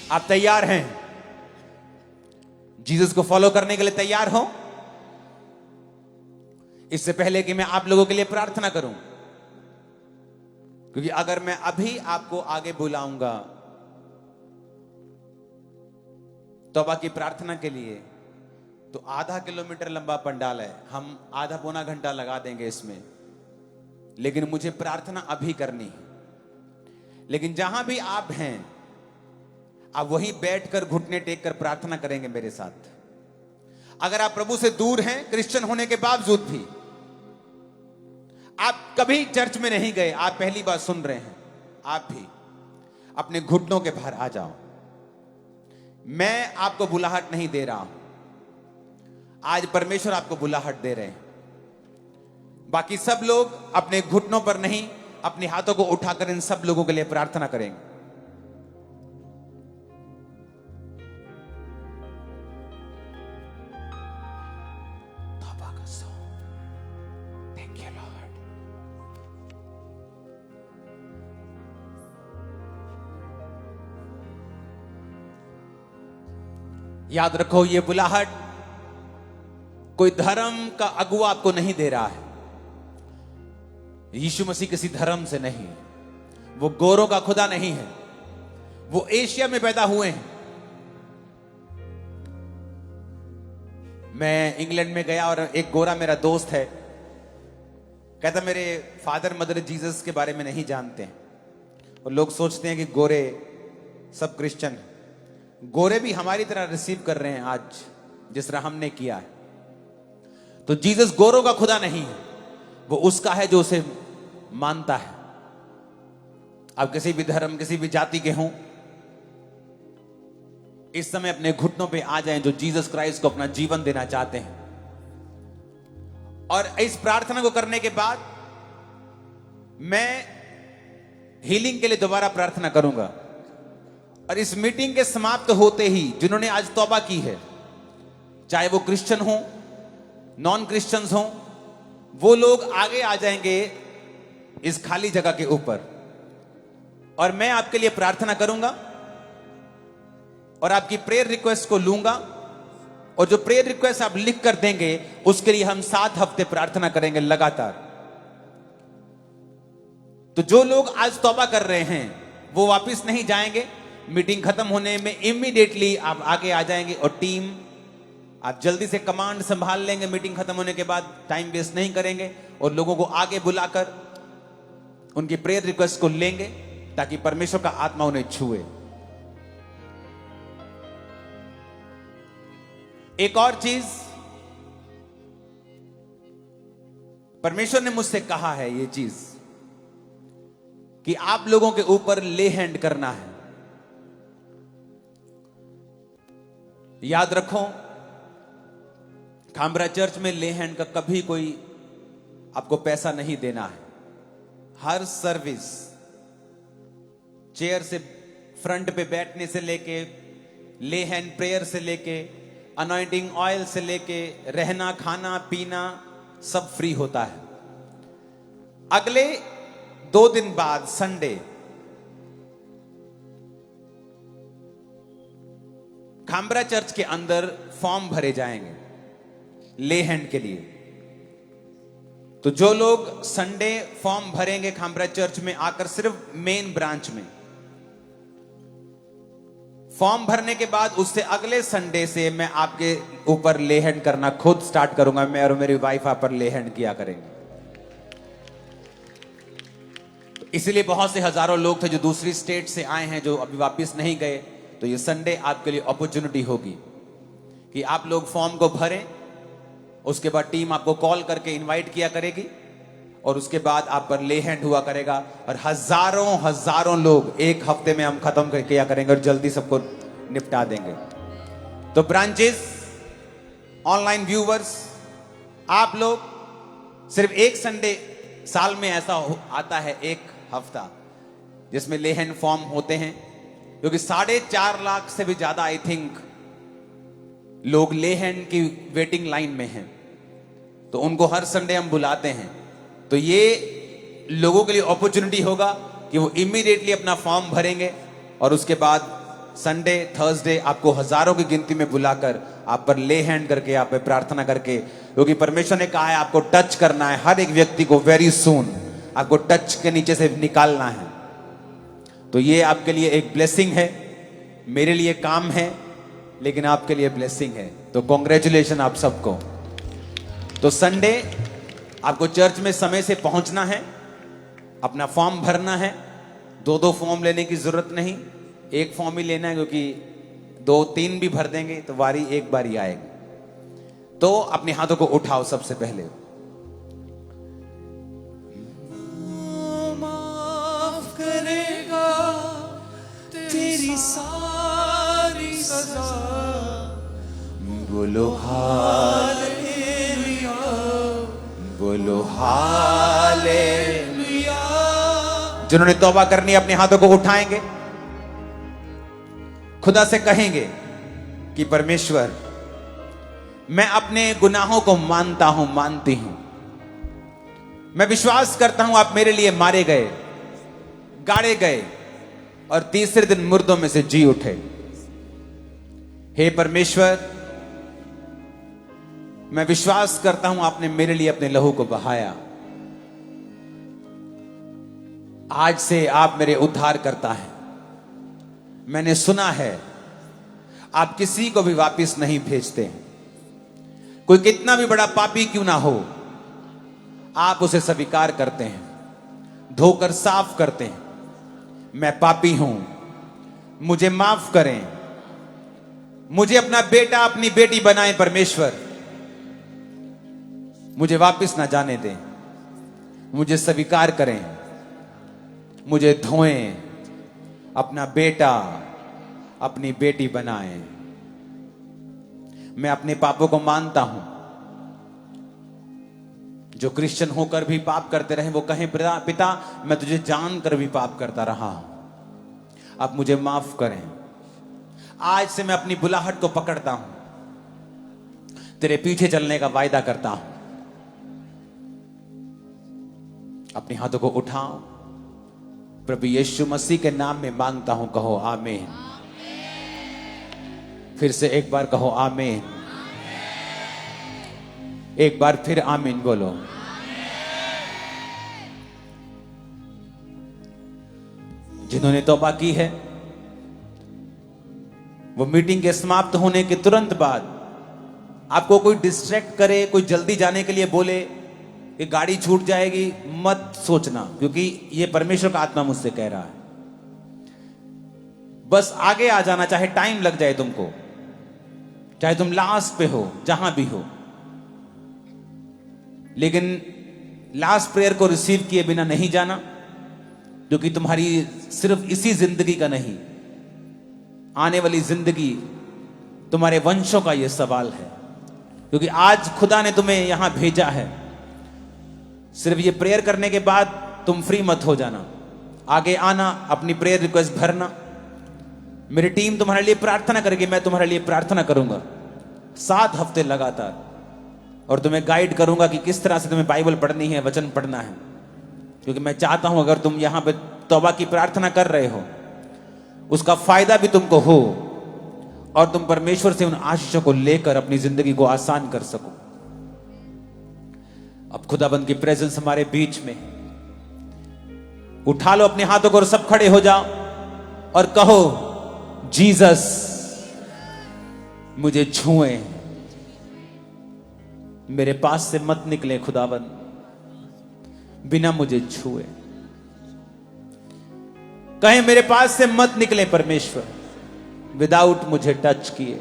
आप तैयार हैं जीसस को फॉलो करने के लिए? तैयार हो? इससे पहले कि मैं आप लोगों के लिए प्रार्थना करूं, क्योंकि अगर मैं अभी आपको आगे बुलाऊंगा तौबा की प्रार्थना के लिए, तो आधा किलोमीटर लंबा पंडाल है, हम आधा पौना घंटा लगा देंगे इसमें। लेकिन मुझे प्रार्थना अभी करनी है। लेकिन जहां भी आप हैं, आप वहीं बैठकर घुटने टेक कर प्रार्थना करेंगे मेरे साथ। अगर आप प्रभु से दूर हैं, क्रिश्चियन होने के बावजूद भी, आप कभी चर्च में नहीं गए, आप पहली बार सुन रहे हैं, आप भी अपने घुटनों के बाहर आ जाओ। मैं आपको बुलाहट नहीं दे रहा हूं, आज परमेश्वर आपको बुलाहट दे रहे हैं। बाकी सब लोग अपने घुटनों पर नहीं, अपने हाथों को उठाकर इन सब लोगों के लिए प्रार्थना करेंगे। याद रखो, ये बुलाहट कोई धर्म का अगुवा आपको नहीं दे रहा है। यीशु मसीह किसी धर्म से नहीं, वो गोरों का खुदा नहीं है, वो एशिया में पैदा हुए हैं। मैं इंग्लैंड में गया और एक गोरा मेरा दोस्त है, कहता मेरे फादर मदर जीसस के बारे में नहीं जानते हैं, और लोग सोचते हैं कि गोरे सब क्रिश्चियन हैं। गोरे भी हमारी तरह रिसीव कर रहे हैं आज, जिस तरह हमने किया है। तो जीसस गोरों का खुदा नहीं है, वो उसका है जो उसे मानता है। आप किसी भी धर्म, किसी भी जाति के हों, इस समय अपने घुटनों पे आ जाएं, जो जीसस क्राइस्ट को अपना जीवन देना चाहते हैं। और इस प्रार्थना को करने के बाद मैं हीलिंग के लिए दोबारा प्रार्थना करूंगा। और इस मीटिंग के समाप्त होते ही जिन्होंने आज तौबा की है, चाहे वो क्रिश्चियन हो, नॉन क्रिश्चियंस हो, वो लोग आगे आ जाएंगे इस खाली जगह के ऊपर, और मैं आपके लिए प्रार्थना करूंगा और आपकी प्रेयर रिक्वेस्ट को लूंगा। और जो प्रेयर रिक्वेस्ट आप लिख कर देंगे, उसके लिए हम 7 हफ्ते प्रार्थना करेंगे लगातार। तो जो लोग आज तौबा कर रहे हैं, वो वापस नहीं जाएंगे। मीटिंग खत्म होने में इमीडिएटली आप आगे आ जाएंगे, और टीम आप जल्दी से कमांड संभाल लेंगे। मीटिंग खत्म होने के बाद टाइम वेस्ट नहीं करेंगे, और लोगों को आगे बुलाकर उनकी प्रेयर रिक्वेस्ट को लेंगे, ताकि परमेश्वर का आत्मा उन्हें छुए। एक और चीज परमेश्वर ने मुझसे कहा है, ये चीज कि आप लोगों के ऊपर ले हैंड करना है। याद रखो, खामरा चर्च में ले हैंड का कभी कोई आपको पैसा नहीं देना है। हर सर्विस, चेयर से फ्रंट पे बैठने से लेके, ले हैंड प्रेयर से लेके, अनॉइंटिंग ऑयल से लेके, रहना खाना पीना सब फ्री होता है। अगले 2 दिन बाद संडे खामरा चर्च के अंदर फॉर्म भरे जाएंगे ले हैंड के लिए। तो जो लोग संडे फॉर्म भरेंगे खामरा चर्च में आकर, सिर्फ मेन ब्रांच में फॉर्म भरने के बाद, उससे अगले संडे से मैं आपके ऊपर ले हैंड करना खुद स्टार्ट करूंगा। मैं और मेरी वाइफ आप पर ले हैंड किया करेंगे। तो इसलिए बहुत से हजारों लोग थे जो दूसरी स्टेट से आए हैं, जो अभी वापस नहीं गए। तो ये संडे आपके लिए अपॉर्चुनिटी होगी कि आप लोग फॉर्म को भरें। उसके बाद टीम आपको कॉल करके इनवाइट किया करेगी, और उसके बाद आप पर ले हैंड हुआ करेगा। और हजारों लोग एक हफ्ते में हम खत्म किया करेंगे, और जल्दी सबको निपटा देंगे। तो ब्रांचेस, ऑनलाइन व्यूवर्स, आप लोग सिर्फ एक संडे साल में ऐसा आता है, एक हफ्ता, जिसमें ले हैंड फॉर्म होते हैं। क्योंकि 4.5 लाख से भी ज्यादा आई थिंक लोग ले हैंड की वेटिंग लाइन में हैं। तो उनको हर संडे हम बुलाते हैं। तो ये लोगों के लिए अपॉर्चुनिटी होगा कि वो इमीडिएटली अपना फॉर्म भरेंगे, और उसके बाद संडे थर्सडे आपको हजारों की गिनती में बुलाकर आप पर ले हैंड करके, आप पे प्रार्थना करके, क्योंकि परमेश्वर ने कहा है आपको टच करना है हर एक व्यक्ति को, वेरी सून आपको टच के नीचे से निकालना है। तो ये आपके लिए एक ब्लेसिंग है, मेरे लिए काम है, लेकिन आपके लिए ब्लेसिंग है। तो कॉन्ग्रेचुलेशन आप सबको। तो संडे आपको चर्च में समय से पहुंचना है, अपना फॉर्म भरना है। 2 फॉर्म लेने की जरूरत नहीं, एक फॉर्म ही लेना है, क्योंकि 2-3 भी भर देंगे तो वारी एक बारी आएगी। तो अपने हाथों को उठाओ सबसे पहले। माफ करेगा तेरी सारी सजा, बोलो हालेलुया, बोलो हालेलुया। जिन्होंने तौबा करनी है अपने हाथों को उठाएंगे, खुदा से कहेंगे कि परमेश्वर मैं अपने गुनाहों को मानता हूं, मानती हूं। मैं विश्वास करता हूं आप मेरे लिए मारे गए, गाड़े गए और तीसरे दिन मुर्दों में से जी उठे। हे परमेश्वर, मैं विश्वास करता हूं आपने मेरे लिए अपने लहू को बहाया। आज से आप मेरे उद्धार करता है। मैंने सुना है आप किसी को भी वापस नहीं भेजते। कोई कितना भी बड़ा पापी क्यों ना हो, आप उसे स्वीकार करते हैं, धोकर साफ करते हैं। मैं पापी हूं, मुझे माफ करें, मुझे अपना बेटा अपनी बेटी बनाएं परमेश्वर, मुझे वापस ना जाने दें, मुझे स्वीकार करें, मुझे धोएं, अपना बेटा अपनी बेटी बनाएं। मैं अपने पापों को मानता हूं। जो क्रिश्चियन होकर भी पाप करते रहे वो कहें पिता मैं तुझे जानकर भी पाप करता रहा हूं, आप मुझे माफ करें। आज से मैं अपनी बुलाहट को पकड़ता हूं, तेरे पीछे चलने का वायदा करता हूं। अपने हाथों को उठाओ, प्रभु यीशु मसीह के नाम में मांगता हूं, कहो आमीन। फिर से एक बार कहो आमीन। एक बार फिर आमीन बोलो। जिन्होंने तौबा की है वो मीटिंग के समाप्त होने के तुरंत बाद आपको कोई डिस्ट्रैक्ट करे, कोई जल्दी जाने के लिए बोले कि गाड़ी छूट जाएगी, मत सोचना, क्योंकि ये परमेश्वर का आत्मा मुझसे कह रहा है। बस आगे आ जाना, चाहे टाइम लग जाए तुमको, चाहे तुम लास्ट पे हो, जहां भी हो, लेकिन लास्ट प्रेयर को रिसीव किए बिना नहीं जाना, क्योंकि तुम्हारी सिर्फ इसी जिंदगी का नहीं, आने वाली जिंदगी तुम्हारे वंशों का यह सवाल है। क्योंकि आज खुदा ने तुम्हें यहां भेजा है, सिर्फ ये प्रेयर करने के बाद तुम फ्री मत हो जाना, आगे आना, अपनी प्रेयर रिक्वेस्ट भरना। मेरी टीम तुम्हारे लिए प्रार्थना करेगी, मैं तुम्हारे लिए प्रार्थना करूंगा 7 हफ्ते लगातार, और तुम्हें गाइड करूंगा कि किस तरह से तुम्हें बाइबल पढ़नी है, वचन पढ़ना है। क्योंकि मैं चाहता हूं अगर तुम यहां पे तौबा की प्रार्थना कर रहे हो, उसका फायदा भी तुमको हो और तुम परमेश्वर से उन आशीषों को लेकर अपनी जिंदगी को आसान कर सको। अब खुदाबंद की प्रेजेंस हमारे बीच में, उठा लो अपने हाथों को और सब खड़े हो जाओ और कहो जीसस मुझे छुए, मेरे पास से मत निकले खुदाबंद बिना मुझे छुए। कहें मेरे पास से मत निकले परमेश्वर विदाउट मुझे टच किए।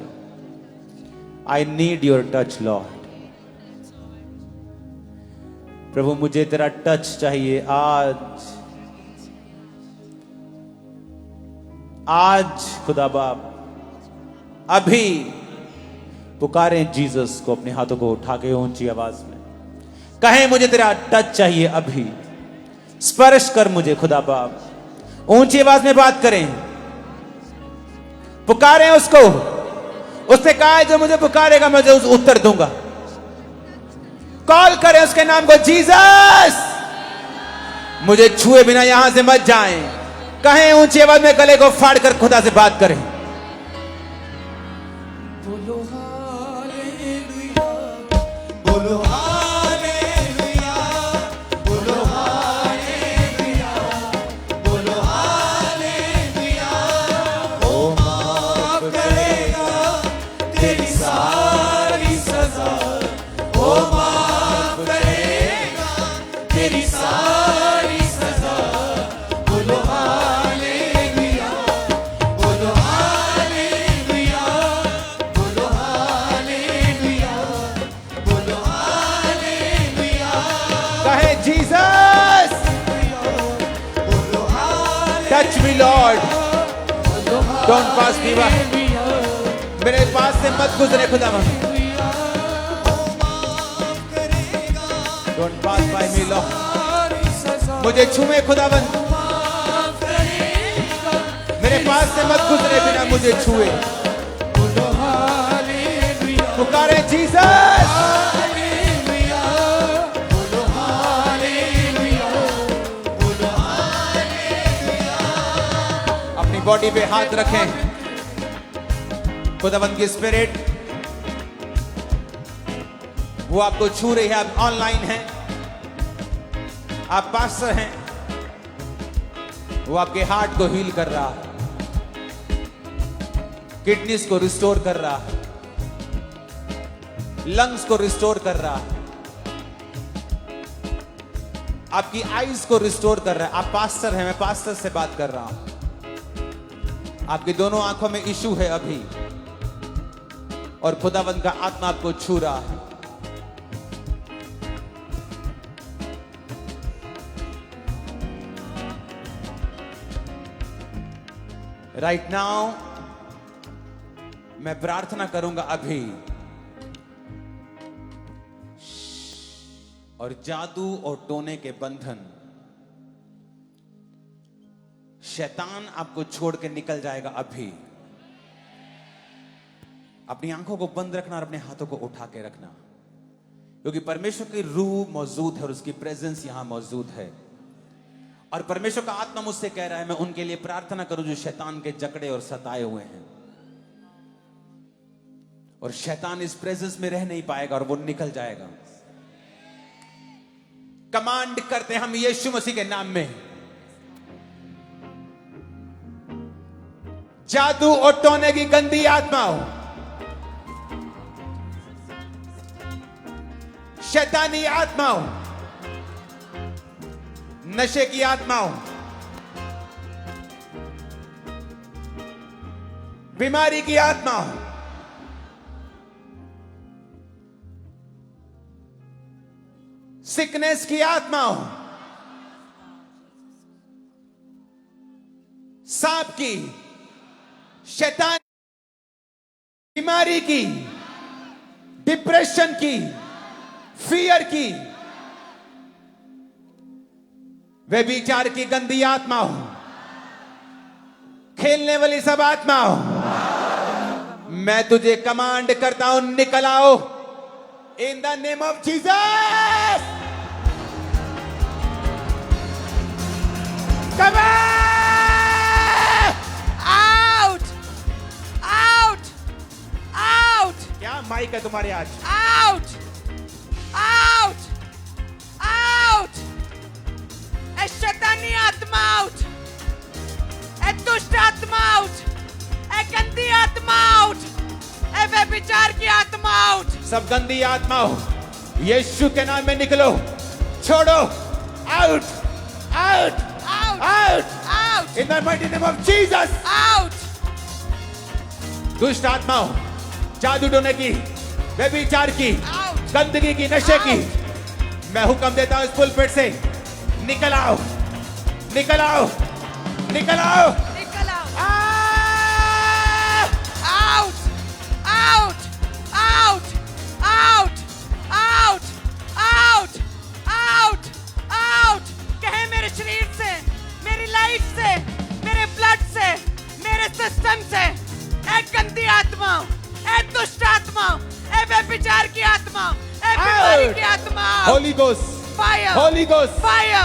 I need your touch lord. प्रभु मुझे तेरा टच चाहिए आज खुदा बाप। अभी पुकारें जीसस को, अपने हाथों को उठा के ऊंची आवाज में कहें मुझे तेरा टच चाहिए, अभी स्पर्श कर मुझे खुदा बाप। ऊंची आवाज में बात करें, पुकारें उसको। उसने कहा है जो मुझे पुकारेगा मैं उसे उत्तर दूंगा। कॉल करें उसके नाम को, जीसस मुझे छुए बिना यहां से मत जाएं। कहें ऊंची आवाज में, गले को फाड़ कर खुदा से बात करें। बोलो हालेलुया, बोलो हालेलुया, बोलो हालेलुया, बोलो हालेलुया। ओ माफ करेगा तेरी सारी सजा, ओ माफ करेगा तेरी सारी सजा। बोलो हालेलुया, बोलो हालेलुया, बोलो हालेलुया, बोलो हालेलुया। कहे जीसस, बोलो हालेलुया, टच मी लॉर्ड, बोलो don't pass me by, hallelujah, मेरे पास से मत गुजरे खुदावन, हालेलुया। ओ माफ करेगा don't pass by me Lord, सारी सजा, मुझे छुए खुदावन, माफ करेगा मेरे पास से मत गुजरे बिना मुझे छुए। बोलो हालेलुया, पुकारे जीसस, हालेलुया, बोलो हालेलुया, बोलो हालेलुया। अपनी बॉडी पे हाथ रखें। खुदावन की स्पिरिट वो आपको छू रही है। आप ऑनलाइन हैं, आप पास्टर हैं, वो आपके हार्ट को हील कर रहा है, किडनीज को रिस्टोर कर रहा है, लंग्स को रिस्टोर कर रहा है, आपकी आईज को रिस्टोर कर रहा है। आप पास्टर हैं, मैं पास्टर से बात कर रहा हूं। आपकी दोनों आंखों में इशू है अभी, और खुदावंद का आत्मा आपको छू रहा है। राइट नाउ मैं प्रार्थना करूंगा अभी, और जादू और टोने के बंधन, शैतान आपको छोड़ के निकल जाएगा अभी। अपनी आंखों को बंद रखना और अपने हाथों को उठा के रखना, क्योंकि परमेश्वर की रूह मौजूद है और उसकी प्रेजेंस यहां मौजूद है। और परमेश्वर का आत्मा मुझसे कह रहा है मैं उनके लिए प्रार्थना करूं जो शैतान के जकड़े और सताए हुए हैं, और शैतान इस प्रेजेंस में रह नहीं पाएगा और वो निकल जाएगा। कमांड करते हैं हम यीशु मसीह के नाम में, जादू और टोने की गंदी आत्माओं, शैतानी आत्माओं, नशे की आत्माओं, बीमारी की आत्माओं, सिकनेस की आत्माओं, सांप की, शैतान बीमारी की, डिप्रेशन की, फियर की, व्यभिचार की गंदी आत्माओं, खेलने वाली सब आत्माओं, मैं तुझे कमांड करता हूं निकल आओ in the name of Jesus. Come Out! Out! Out! क्या माइक है तुम्हारे आज? Out! Out! Out! ए शैतानी आत्मा out! ए दुष्ट आत्मा out! ए गंदी आत्मा out! ए व्यभिचार की आत्मा out! सब गंदी आत्माओं यीशु के नाम में निकलो, छोड़ो, out out Out! Out Out! In the mighty name of Jesus. Out! दुष्ट आत्माओं, जादू टोने की, व्यभिचार की, Out! गंदगी की, नशे की, मैं हुक्म देता हूं इस पुलपिट से निकल आओ, निकल आओ, निकल आओ। निकल आओ! आ! Out! Out! Out! Out! Out! Out! Out! Out! कहे मेरे शरीर से, मेरी लाइफ से, मेरे ब्लड से, मेरे सिस्टम से, ए गंदी आत्मा, ए दुष्ट आत्मा, ए व्यभिचार की आत्मा, ए बीमारी की आत्मा, holy ghost, fire, holy ghost, fire, आ!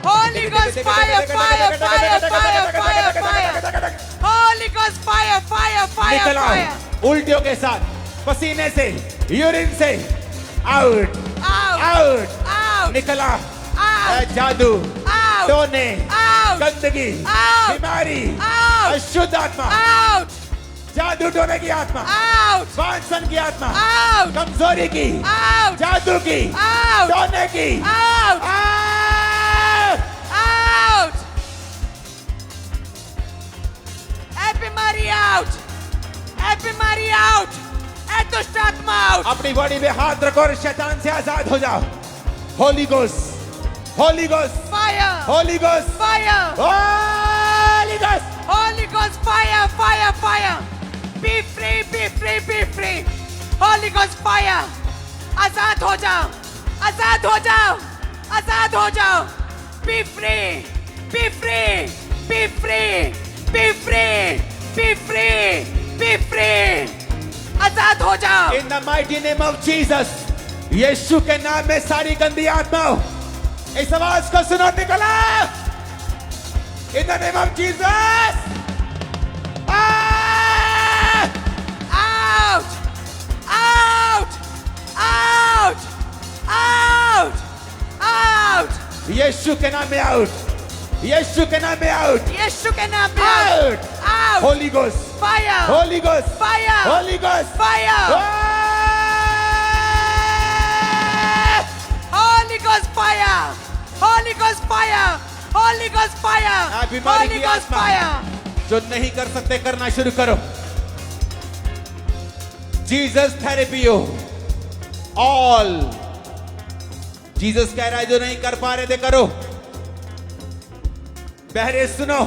Holy Ghost fire, fire, fire, fire, fire, fire. Holy Ghost fire, fire, fire. fire, निकल fire. आओ उल्टियों के साथ, पसीने से, यूरिन से, आउट Out. Out, Out. निकला Out. जादू, Out. टोने, Out. गंदगी, Out. बीमारी, Out. अशुद्ध आत्मा, Out. जादू टोने की आत्मा, Out. वांछन की आत्मा, Out. कमजोरी की, Out. जादू की, Out. टोने की, Out. आउट! Out. बीमारी out. बीमारी out. दुष्ट आत्मा out. अपनी बॉडी में हाथ रखो और शैतान से आजाद हो जाओ। Holi ghost, Holi ghost, Fire. Holi ghost, Fire. Holi ghost. Holy Ghost fire, fire, fire. Be free, be free, be free. Holy Ghost fire. आजाद हो जाओ, आजाद हो जाओ, आजाद हो जाओ. Be free, be free, be free, be free, be free, be free. आजाद हो जाओ. In the mighty name of Jesus, यीशु के नाम में सारी गंदी आत्माओं, इस आवाज को सुनो, निकला। In the name of Jesus, Out, out, out, out, out. यीशु के नाम में आउट, यीशु के नाम में आउट, यीशु के नाम में out, out. Holi ghost, Fire. Holi ghost, Fire. Holi ghost, Fire. Holy Ghost fire. Holy Ghost fire. Holy Ghost fire. बीमारी Holy की Ghost आत्मा fire. जो नहीं कर सकते करना शुरू करो। जीसस थेरेपी हो ऑल। जीसस कह रहा है जो नहीं कर पा रहे थे करो। बहरे सुनो,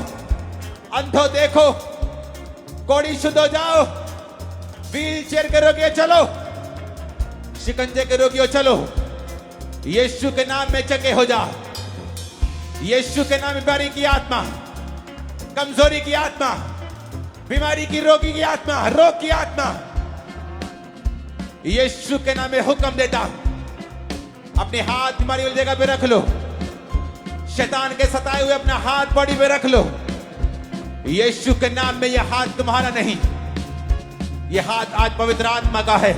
अंधो देखो, कोड़ी शुद्ध हो जाओ, व्हील चेयर के रोगियों चलो, शिकंजे के रोगियों चलो, यीशु के नाम में चंगे हो जाओ। यीशु के नाम में बीमारी की आत्मा, कमजोरी की आत्मा, बीमारी की रोगी की आत्मा, रोग की आत्मा, यीशु के नाम में हुक्म देता, अपने हाथ बीमारी वाली जगह पे रख लो। शैतान के सताए हुए अपना हाथ बॉडी पे रख लो। यीशु के नाम में यह हाथ तुम्हारा नहीं, यह हाथ आज पवित्र आत्मा का है।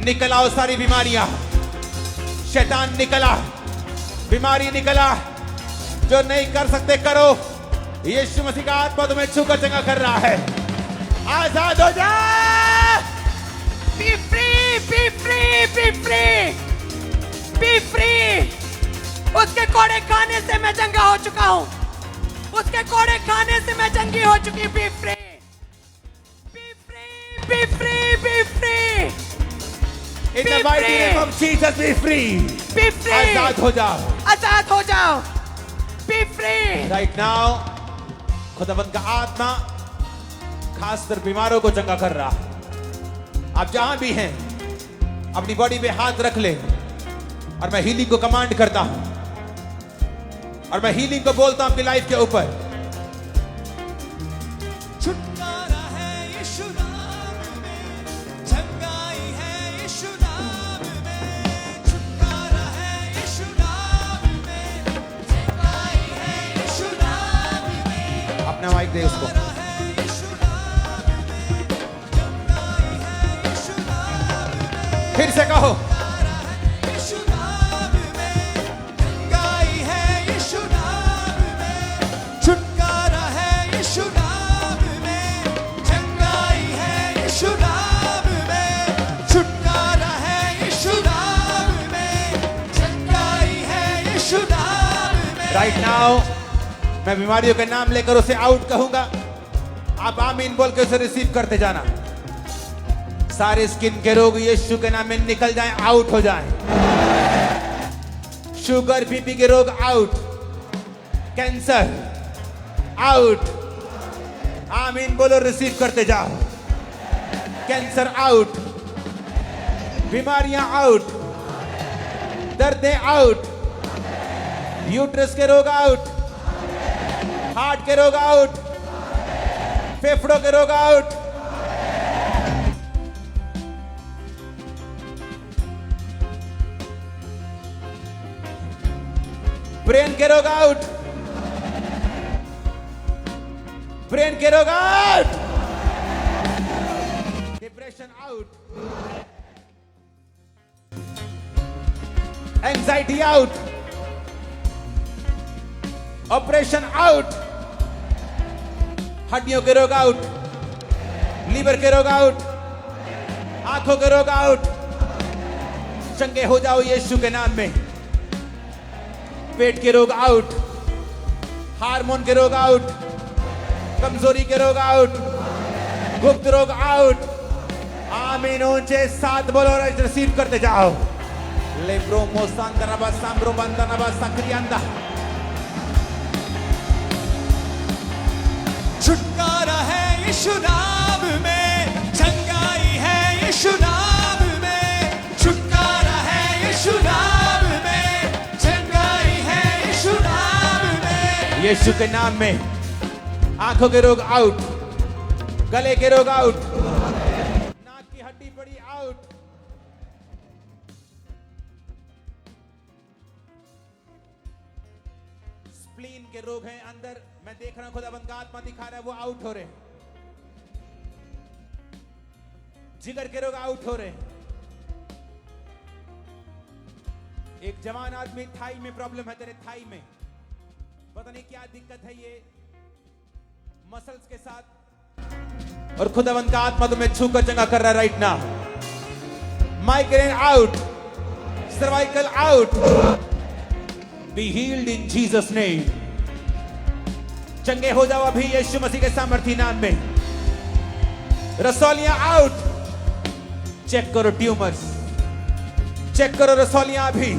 निकल आओ सारी बीमारियां, शैतान निकला, बीमारी निकला, जो नहीं कर सकते करो। यीशु मसीह का आत्मा तुम्हें छूकर चंगा कर रहा है। आजाद हो जा। Be free, be free, be free, be free. उसके कोड़े खाने से मैं चंगा हो चुका हूँ। उसके कोड़े खाने से मैं चंगी हो चुकी। Be free, be free, be free, be free. In the mighty name of Jesus, be free. Be free. आजाद हो जाओ। आजाद हो जाओ। Be free. Right now, खुदावंद का आत्मा खासकर बीमारों को चंगा कर रहा है। आप जहां भी हैं, अपनी बॉडी पे हाथ रख ले और मैं हीलिंग को कमांड करता हूं और मैं हीलिंग को बोलता हूं आपकी लाइफ के ऊपर। छुटकारा है यीशु नाम में, चंगाई है यीशु नाम में, छुटकारा है यीशु नाम में, चंगाई है यीशु नाम में, अपना माइक दे उसको। है यीशु नाम में, चंगाई है यीशु नाम में, फिर से कहो, यीशु नाम में, चंगाई है यीशु नाम में, छुटकारा है यीशु नाम में, चंगाई है यीशु नाम में, छुटकारा है यीशु नाम में, चंगाई है यीशु नाम में। राइट नाउ मैं बीमारियों के नाम लेकर उसे आउट कहूंगा। आप आमीन बोल के उसे रिसीव करते जाना। सारे स्किन के रोग यीशु के नाम में निकल जाएं, आउट हो जाएं। शुगर बीपी के रोग आउट, कैंसर आउट। आमीन बोलो, रिसीव करते जाओ। कैंसर आउट, बीमारियां आउट, दर्दें आउट, यूट्रस के रोग आउट, हार्ट के रोग आउट, फेफड़ों के रोग आउट। ब्रेन के रोग आउट, ब्रेन के रोग out. out. Anxiety out. Oppression out. हड्डियों के रोग आउट, लीवर के रोग आउट, आंखों के रोग आउट। चंगे हो जाओ यीशु के नाम में। पेट के रोग आउट, हार्मोन के रोग आउट, कमजोरी के रोग आउट, गुप्त रोग आउट। आमीन। ऊंचे 7 बोलो और रिसीव करते जाओ। लेब्रो मोसांदरबा सांब्रो बंदनबा सक्रियंदा। छुटकारा है यीशु नाम में, चंगाई है यीशु नाम में। छुटकारा है यीशु नाम में, चंगाई है यीशु नाम में। यीशु के नाम में आंखों के रोग आउट, गले के रोग आउट, नाक की हड्डी पड़ी आउट। स्प्लीन के रोग हैं अंदर, मैं देख रहा हूं खुदावंद का आत्मा दिखा रहा है, वो आउट हो रहे हैं। जिगर के रोग आउट हो रहे हैं। एक जवान आदमी थाई में प्रॉब्लम है, तेरे थाई में पता नहीं क्या दिक्कत है, ये मसल्स के साथ, और खुदावंद का आत्मा तुम्हें छूकर चंगा कर रहा है right now. Migraine out, cervical out, be healed in Jesus name. चंगे हो जाओ अभी यीशु मसीह के सामर्थी नाम में। रसौलियां आउट। चेक करो ट्यूमर्स, चेक करो रसौलियां अभी,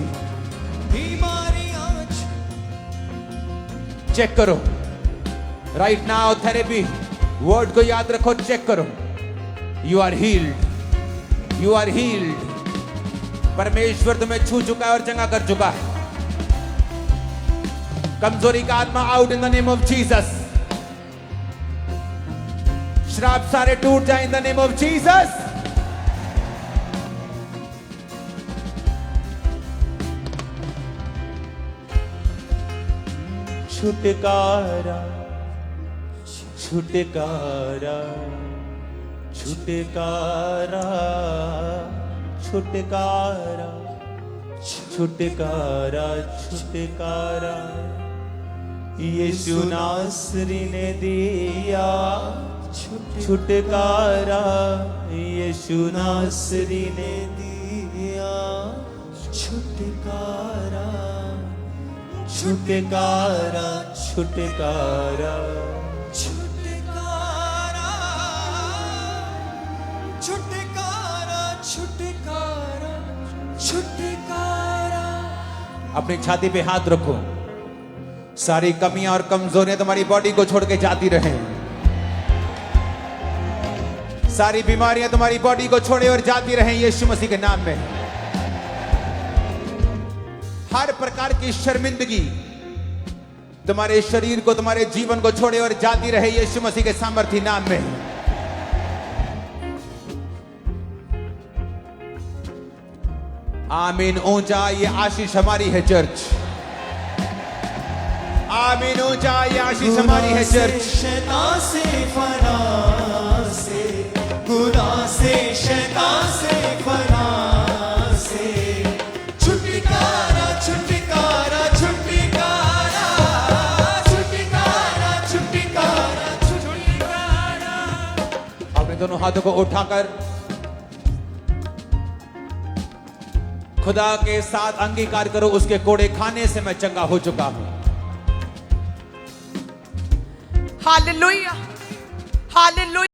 बीमारियां चेक करो राइट नाउ। थेरेपी वर्ड को याद रखो, चेक करो। You are healed, you are healed. परमेश्वर तुम्हें छू चुका है और चंगा कर चुका है। कमजोरी का आत्मा out in the name of Jesus. श्राप सारे टूट जाए in the name of Jesus. छुटकारा, छुटकारा, छुटकारा, छुटकारा, छुटकारा, छुटकारा यीशु नासरी ने दिया। छुटकारा यीशु नासरी ने दिया। छुटकारा, छुटकारा, छुटकारा, छुटकारा, छुटकारा, छुटकारा, छुटकारा। अपनी छाती पे हाथ रखो। सारी कमियां और कमजोरियां तुम्हारी बॉडी को छोड़ के जाती रहें। सारी बीमारियां तुम्हारी बॉडी को छोड़े और जाती रहें यीशु मसीह के नाम में। हर प्रकार की शर्मिंदगी तुम्हारे शरीर को, तुम्हारे जीवन को छोड़े और जाती रहे यीशु मसीह के सामर्थी नाम में। आमीन। ऊंचा ये आशीष हमारी है चर्च। आमीन। ऊंचा ये आशीष हमारी है चर्च। शैतान से फना से, गुनाह से, शैतान से फना से। छुटकारा, छुटकारा, छुटकारा, छुटकारा, छुटकारा, छुटकारा। अपने दोनों हाथों को उठाकर खुदा के साथ अंगीकार करो, उसके कोड़े खाने से मैं चंगा हो चुका हूं। Hallelujah, hallelujah.